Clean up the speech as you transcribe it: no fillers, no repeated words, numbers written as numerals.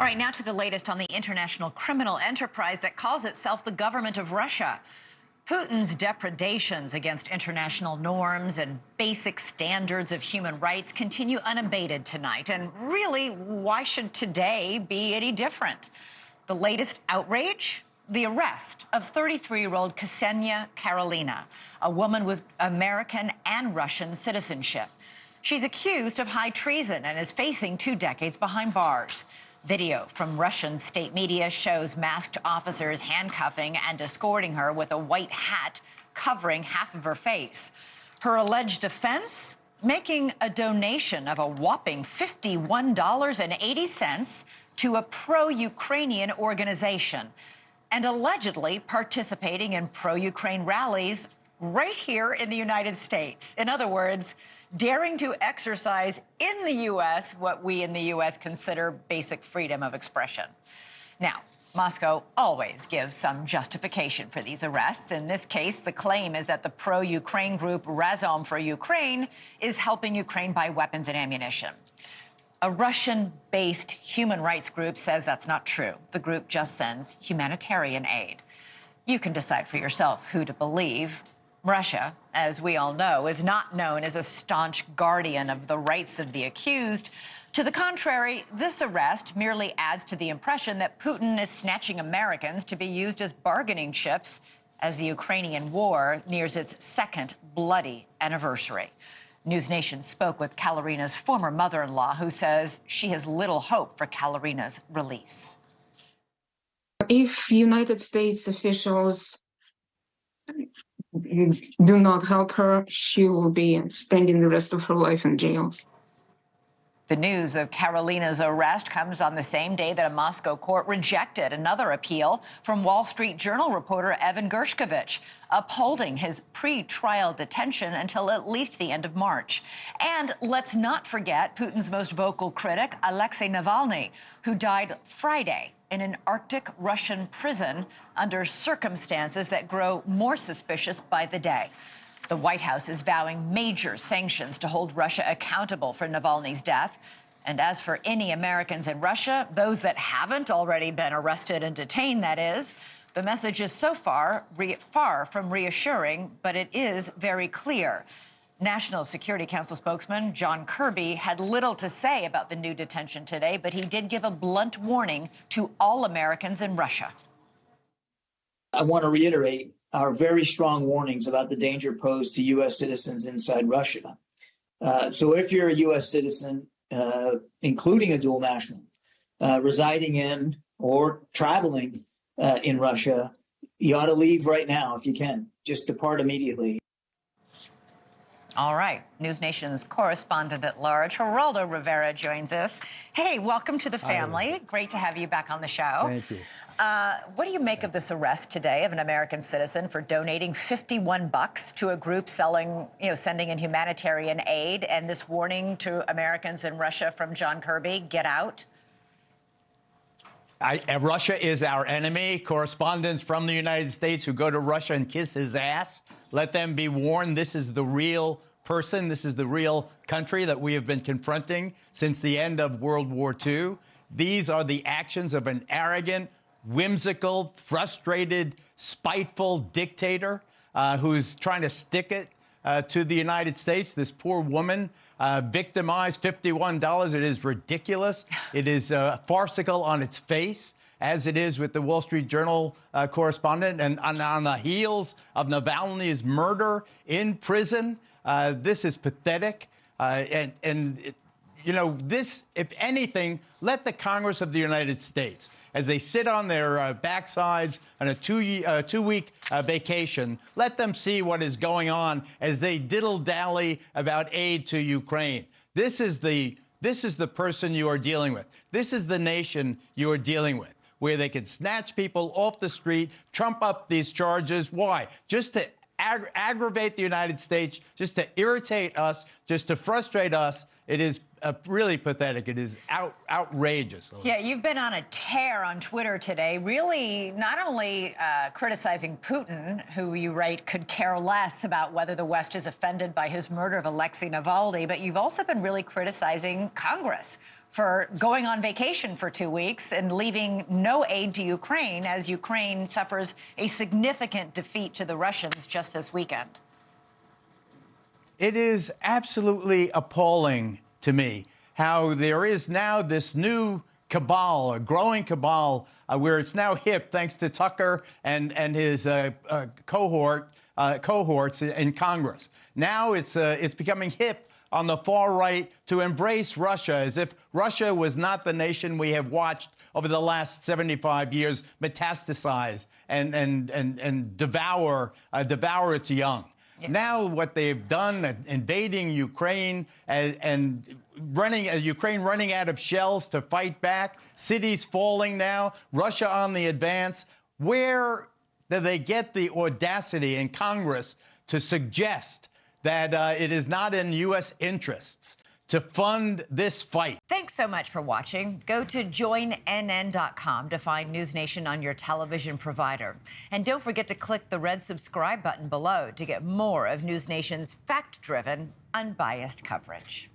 All right, now to the latest on the international criminal enterprise that calls itself the government of Russia. Putin's depredations against international norms and basic standards of human rights continue unabated tonight. And really, why should today be any different? The latest outrage? The arrest of 33-year-old Ksenia Karolina, a woman with American and Russian citizenship. She's accused of high treason and is facing 2 decades behind bars. Video from Russian state media shows masked officers handcuffing and escorting her with a white hat covering half of her face. Her alleged offense? Making a donation of a whopping $51.80 to a pro-Ukrainian organization and allegedly participating in pro-Ukraine rallies right here in the United States. In other words, daring to exercise in the U.S. what we in the U.S. consider basic freedom of expression. Now, Moscow always gives some justification for these arrests. In this case, the claim is that the pro-Ukraine group Razom for Ukraine is helping Ukraine buy weapons and ammunition. A Russian-based human rights group says that's not true. The group just sends humanitarian aid. You can decide for yourself who to believe. Russia, as we all know, is not known as a staunch guardian of the rights of the accused. To the contrary, this arrest merely adds to the impression that Putin is snatching Americans to be used as bargaining chips as the Ukrainian war nears its 2nd bloody anniversary. NewsNation spoke with Karolina's former mother-in-law, who says she has little hope for Karolina's release. If United States officials do not help her, she will be spending the rest of her life in jail. The news of Karolina's arrest comes on the same day that a Moscow court rejected another appeal from Wall Street Journal reporter Evan Gershkovich, upholding his pre-trial detention until at least the end of March. And let's not forget Putin's most vocal critic, Alexei Navalny, who died Friday in an Arctic Russian prison under circumstances that grow more suspicious by the day. The White House is vowing major sanctions to hold Russia accountable for Navalny's death. And as for any Americans in Russia, those that haven't already been arrested and detained, that is, the message is so far from reassuring, but it is very clear. National Security Council spokesman John Kirby had little to say about the new detention today, but he did give a blunt warning to all Americans in Russia. I want to reiterate our very strong warnings about the danger posed to U.S. citizens inside Russia. So if you're a U.S. citizen, including a dual national, residing in or traveling in Russia, you ought to leave right now if you can. Just depart immediately. All right. NewsNation's correspondent at large, Geraldo Rivera, joins us. Hey, welcome to the family. Hi. Great to have you back on the show. Thank you. What do you make of this arrest today of an American citizen for donating $51 to a group sending in humanitarian aid, and this warning to Americans in Russia from John Kirby, get out? Russia is our enemy. Correspondents from the United States who go to Russia and kiss his ass, let them be warned. This is the real person. This is the real country that we have been confronting since the end of World War II. These are the actions of an arrogant, whimsical, frustrated, spiteful dictator who's trying to stick it to the United States. This poor woman victimized $51. It is ridiculous. It is farcical on its face, as it is with the Wall Street Journal correspondent. And on the heels of Navalny's murder in prison, this is pathetic. This, if anything, let the Congress of the United States, as they sit on their backsides on a two-week vacation, let them see what is going on as they diddle-dally about aid to Ukraine. This is the person you are dealing with. This is the nation you are dealing with, where they can snatch people off the street, trump up these charges. Why? Just to aggravate the United States, just to irritate us, just to frustrate us. It is really pathetic. It is outrageous. Yeah, you've been on a tear on Twitter today, really not only criticizing Putin, who you write could care less about whether the West is offended by his murder of Alexei Navalny, but you've also been really criticizing Congress for going on vacation for 2 weeks and leaving no aid to Ukraine as Ukraine suffers a significant defeat to the Russians just this weekend. It is absolutely appalling to me how there is now this new cabal, a growing cabal, where it's now hip, thanks to Tucker and his cohorts in Congress. Now it's becoming hip on the far right to embrace Russia as if Russia was not the nation we have watched over the last 75 years metastasize and devour its young. Yeah. Now what they've done, invading Ukraine and Ukraine running out of shells to fight back, cities falling now, Russia on the advance. Where do they get the audacity in Congress to suggest that it is not in U.S. interests to fund this fight? Thanks so much for watching. Go to joinnn.com to find NewsNation on your television provider. And don't forget to click the red subscribe button below to get more of NewsNation's fact-driven, unbiased coverage.